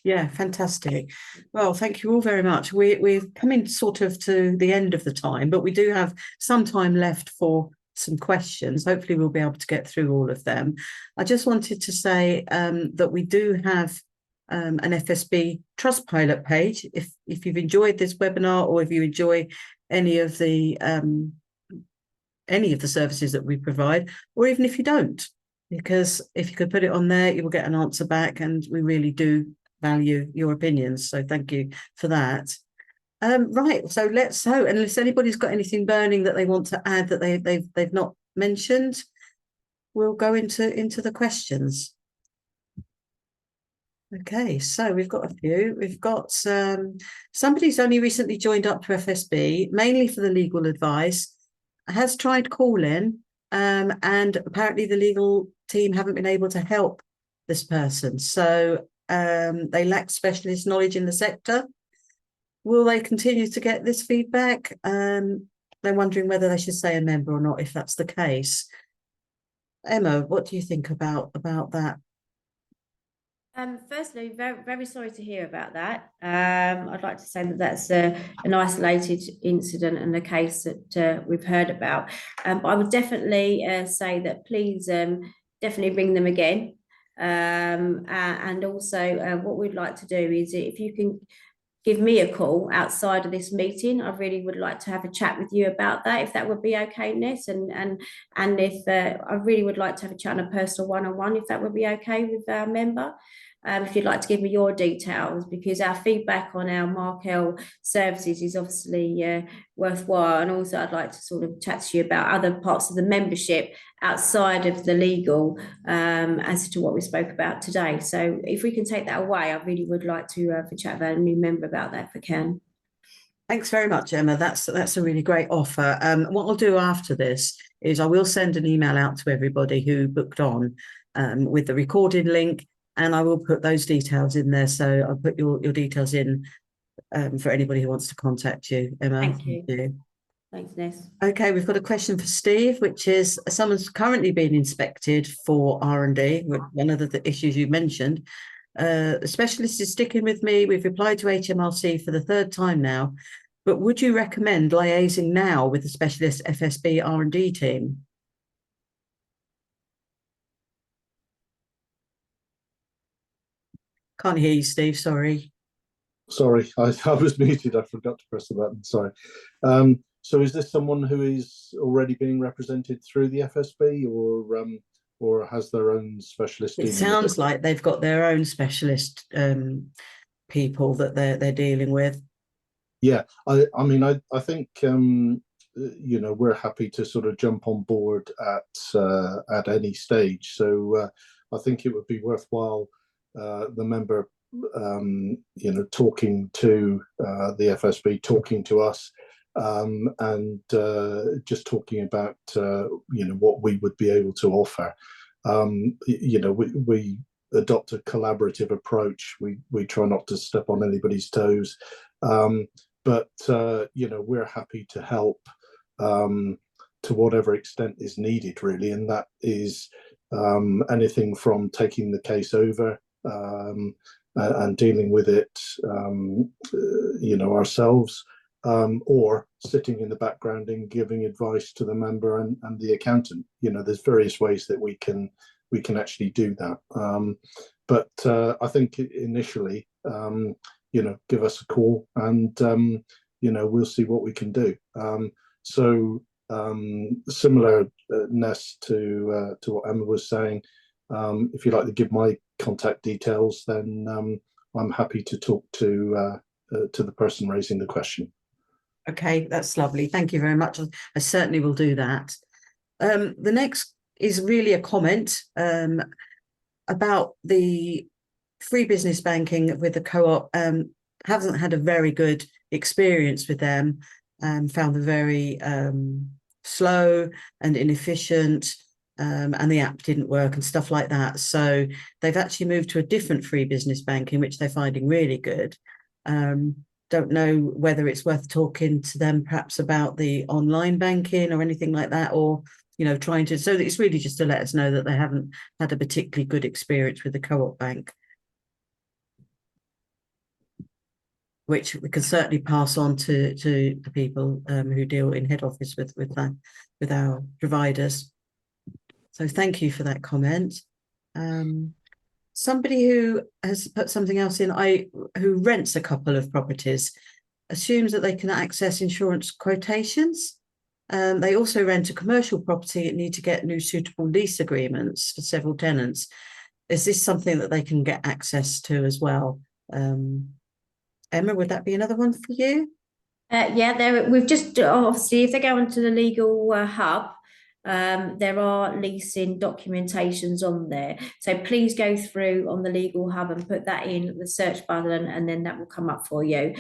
Yeah, fantastic. Well, thank you all very much. We've come in sort of to the end of the time, but we do have some time left for some questions. Hopefully we'll be able to get through all of them. I just wanted to say that we do have an FSB Trustpilot page. If you've enjoyed this webinar, or if you enjoy any of the services that we provide, or even if you don't, because if you could put it on there, you will get an answer back, and we really do value your opinions. So thank you for that. Right, so let's hope, unless anybody's got anything burning that they want to add that they've not mentioned, we'll go into the questions. Okay, so we've got a few. We've got somebody's only recently joined up to FSB, mainly for the legal advice, has tried calling, and apparently the legal team haven't been able to help this person. So they lack specialist knowledge in the sector. Will they continue to get this feedback? They're wondering whether they should stay a member or not if that's the case. Emma, what do you think about that? Firstly, very, very sorry to hear about that. I'd like to say that that's an isolated incident and a case that we've heard about. But I would definitely say that please definitely ring them again. And also what we'd like to do is, if you can give me a call outside of this meeting, I really would like to have a chat with you about that, if that would be okay, Ness, and if I really would like to have a chat on a personal one-on-one, if that would be okay with our member. If you'd like to give me your details, because our feedback on our Markel services is obviously worthwhile, and also I'd like to sort of chat to you about other parts of the membership outside of the legal, as to what we spoke about today. So if we can take that away, I really would like to have a chat with a new member about that if we can. Thanks very much, Emma. That's a really great offer. What I'll do after this is I will send an email out to everybody who booked on with the recording link, and I will put those details in there. So I'll put your details in for anybody who wants to contact you, Emma. Thank you. Thanks, Ness. Okay, we've got a question for Steve, which is, someone's currently being inspected for R&D, one of the issues you mentioned. The specialist is sticking with me. We've replied to HMRC for the third time now, but would you recommend liaising now with the specialist FSB R&D team? Can't hear you, Steve, sorry. Sorry, I was muted. I forgot to press the button. Sorry. So is this someone who is already being represented through the FSB, or has their own specialist? It sounds like they've got their own specialist people that they're dealing with. Yeah, I mean, I think you know, we're happy to sort of jump on board at any stage. So I think it would be worthwhile the member, you know, talking to the FSB, talking to us, and just talking about you know, what we would be able to offer. You know, we adopt a collaborative approach. We try not to step on anybody's toes. But you know, we're happy to help to whatever extent is needed, really, and that is anything from taking the case over and dealing with it, you know, ourselves, or sitting in the background and giving advice to the member and the accountant. You know, there's various ways that we can actually do that. But I think initially, you know, give us a call and you know, we'll see what we can do. So similarness to what Emma was saying, if you'd like to give my contact details, then I'm happy to talk to the person raising the question. Okay, that's lovely. Thank you very much. I certainly will do that. The next is really a comment about the free business banking with the co-op. Hasn't had a very good experience with them, found them very slow and inefficient, and the app didn't work and stuff like that. So they've actually moved to a different free business banking, which they're finding really good. Don't know whether it's worth talking to them perhaps about the online banking or anything like that, or, you know, trying to, so it's really just to let us know that they haven't had a particularly good experience with the co-op bank, which we can certainly pass on to the people who deal in head office with our providers. So thank you for that comment. Somebody who has put something else in, who rents a couple of properties, assumes that they can access insurance quotations. They also rent a commercial property and need to get new suitable lease agreements for several tenants. Is this something that they can get access to as well? Emma, would that be another one for you? Yeah, we've just obviously, if they go onto the legal hub, there are leasing documentations on there. So please go through on the legal hub and put that in the search button, and then that will come up for you.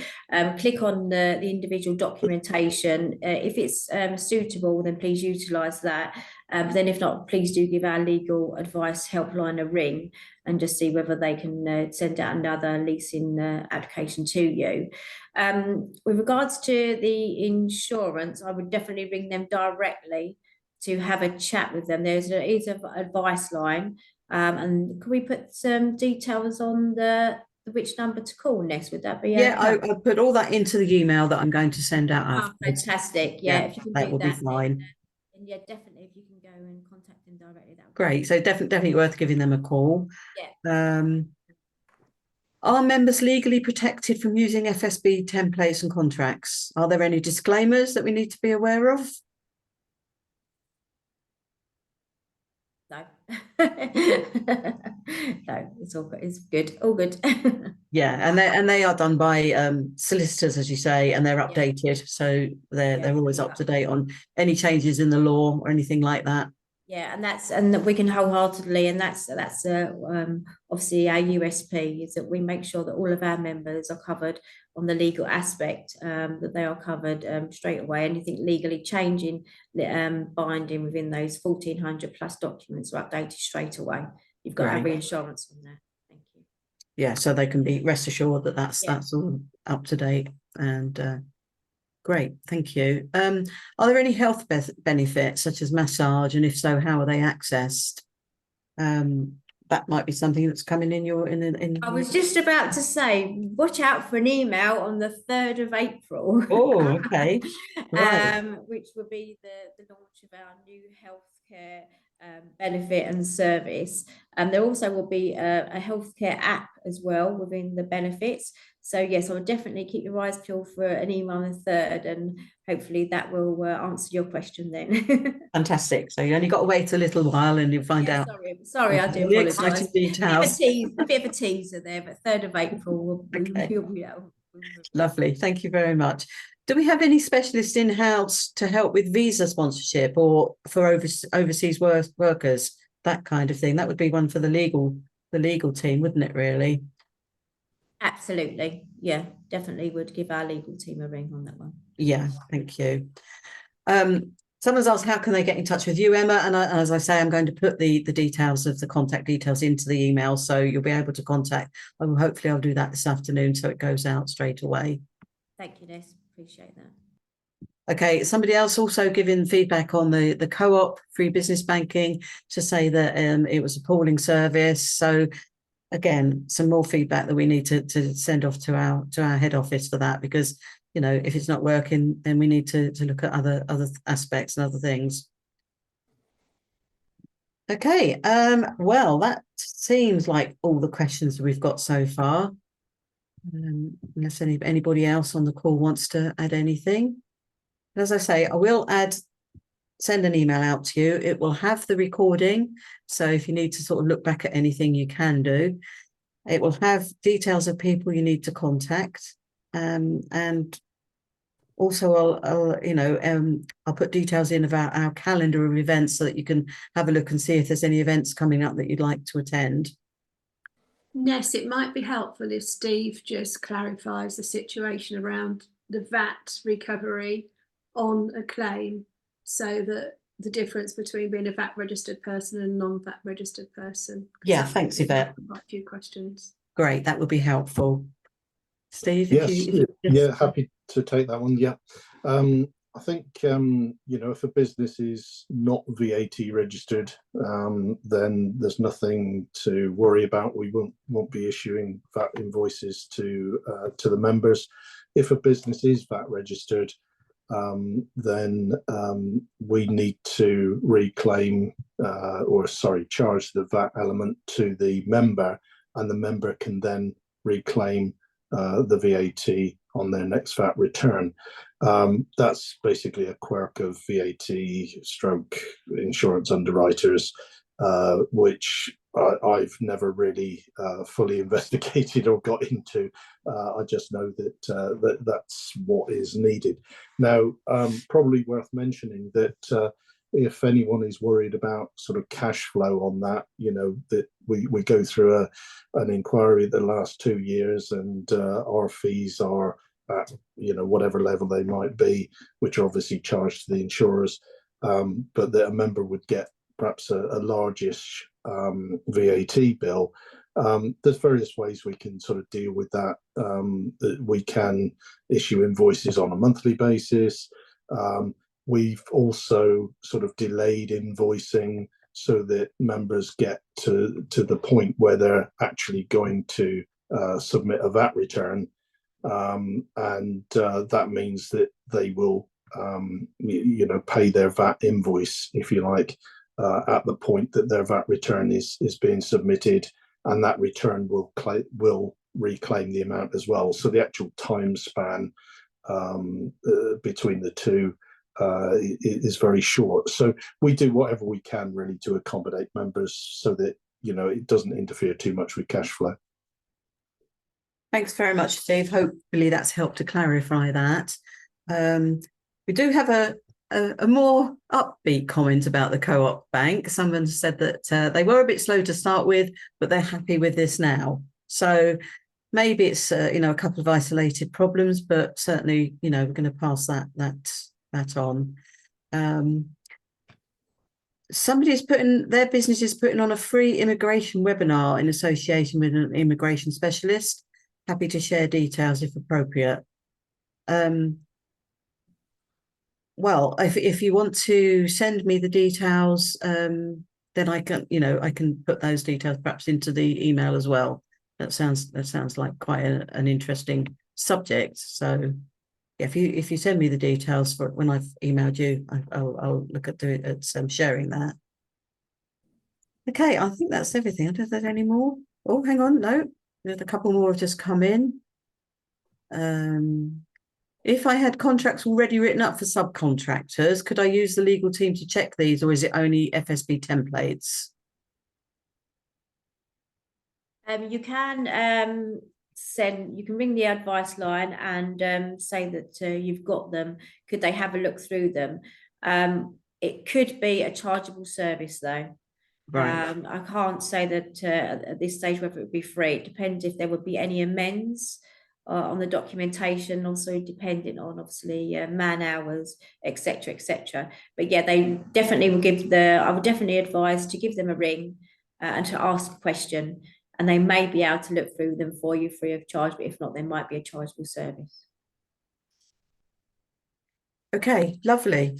Click on the individual documentation. If it's suitable, then please utilise that. Then if not, please do give our legal advice helpline a ring and just see whether they can send out another leasing application to you. With regards to the insurance, I would definitely ring them directly to have a chat with them. There's an advice line, and can we put some details on which number to call next? Would that be Yeah, okay? I put all that into the email that I'm going to send out afterwards. Fantastic. Yeah, if you can that do will be fine. then yeah, definitely if you can go and contact them directly, that would Great. So definitely worth giving them a call. Yeah. Are members legally protected from using FSB templates and contracts? Are there any disclaimers that we need to be aware of? No. No, it's all good. It's good. All good. Yeah, and they are done by solicitors, as you say, and they're updated, so they're always up to date on any changes in the law or anything like that. Yeah, and we can wholeheartedly, and that's obviously our USP is that we make sure that all of our members are covered on the legal aspect, that they are covered straight away. Anything legally changing, binding within those 1,400 plus documents are updated straight away. You've got our reinsurance on there. Thank you. Yeah, so they can be rest assured that that's all up to date and. Great, thank you. Are there any health benefits such as massage, and if so, how are they accessed? That might be something that's coming in I was just about to say, watch out for an email on the 3rd of April. Oh, okay. Right. Which will be the launch of our new healthcare benefit and service. And there also will be a healthcare app as well within the benefits. So yes, I would definitely keep your eyes peeled for an email on the 3rd, and hopefully that will answer your question then. Fantastic. So you only got to wait a little while and you'll find out. Sorry, I do apologise. Exciting details. A bit of a teaser there, but 3rd of April will Okay. we'll Lovely. Thank you very much. Do we have any specialists in-house to help with visa sponsorship or for overseas workers, that kind of thing? That would be one for the legal team, wouldn't it, really? Absolutely. Yeah, definitely would give our legal team a ring on that one. Yeah, thank you. Someone's asked, how can they get in touch with you, Emma? And as I say, I'm going to put the details of the contact details into the email, so you'll be able to contact. Hopefully I'll do that this afternoon, so it goes out straight away. Thank you, Ness. Appreciate that. Okay, somebody else also giving feedback on the co-op free business banking to say that it was appalling service. So again, some more feedback that we need to send off to our head office for that, because you know, if it's not working, then we need to look at other aspects and other things. Okay, well, that seems like all the questions that we've got so far. Unless anybody else on the call wants to add anything. As I say, I will send an email out to you. It will have the recording, so if you need to sort of look back at anything, you can do. It will have details of people you need to contact, and also I'll put details in about our calendar of events so that you can have a look and see if there's any events coming up that you'd like to attend. Ness, it might be helpful if Steve just clarifies the situation around the VAT recovery on a claim, so that the difference between being a VAT registered person and a non-VAT registered person. Yeah, thanks, Yvette. Quite a few questions. Great, that would be helpful. Steve, Yes, happy to take that one. Yeah, I think if a business is not VAT registered, then there's nothing to worry about. We won't be issuing VAT invoices to the members. If a business is VAT registered, then we need to reclaim charge the VAT element to the member, and the member can then reclaim the VAT on their next VAT return. That's basically a quirk of VAT stroke insurance underwriters, which I've never really fully investigated or got into. I just know that that's what is needed. Now, probably worth mentioning that if anyone is worried about sort of cash flow on that, that we go through an inquiry the last 2 years, and our fees are at whatever level they might be, which are obviously charged to the insurers, but that a member would get perhaps a largish VAT bill. There's various ways we can sort of deal with that. We can issue invoices on a monthly basis. We've also sort of delayed invoicing so that members get to the point where they're actually going to submit a VAT return, and that means that they will pay their VAT invoice, if you like, at the point that their VAT return is being submitted, and that return will reclaim the amount as well. So the actual time span between the two is very short. So we do whatever we can really to accommodate members so that it doesn't interfere too much with cash flow. Thanks very much, Steve. Hopefully that's helped to clarify that. We do have a more upbeat comment about the co-op bank. Someone said that they were a bit slow to start with, but they're happy with this now. So maybe it's a couple of isolated problems, but certainly we're going to pass that on. Their business is putting on a free immigration webinar in association with an immigration specialist. Happy to share details if appropriate. Well, if you want to send me the details, then I can put those details perhaps into the email as well. That sounds like quite an interesting subject. So if you send me the details for when I've emailed you, I'll look at sharing that. Okay, I think that's everything. I don't know if there's any more. Oh, hang on, no, there's a couple more have just come in. If I had contracts already written up for subcontractors, could I use the legal team to check these, or is it only FSB templates? You can you can ring the advice line and say that you've got them. Could they have a look through them? It could be a chargeable service though. Right. I can't say that at this stage whether it would be free. It depends if there would be any amends on the documentation, also depending on obviously man hours, etc., etc. But yeah, they definitely will I would definitely advise to give them a ring and to ask a question, and they may be able to look through them for you free of charge. But if not, there might be a chargeable service. Okay, lovely.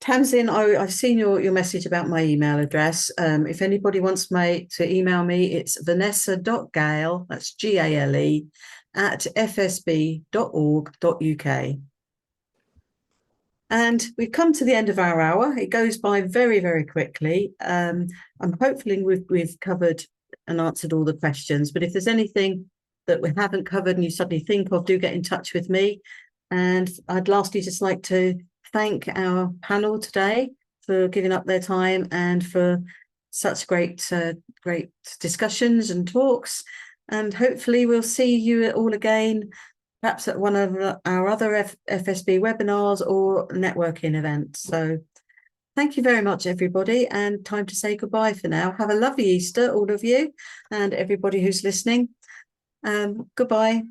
Tamsin, I've seen your message about my email address. If anybody wants to email me, it's vanessa.gale, that's GALE, @fsb.org.uk. And we've come to the end of our hour. It goes by very, very quickly. I'm hopefully we've covered and answered all the questions, but if there's anything that we haven't covered and you suddenly think of, do get in touch with me. And I'd lastly just like to thank our panel today for giving up their time and for such great discussions and talks. And hopefully we'll see you all again, perhaps at one of our other FSB webinars or networking events. So thank you very much, everybody, and time to say goodbye for now. Have a lovely Easter, all of you, and everybody who's listening. Goodbye.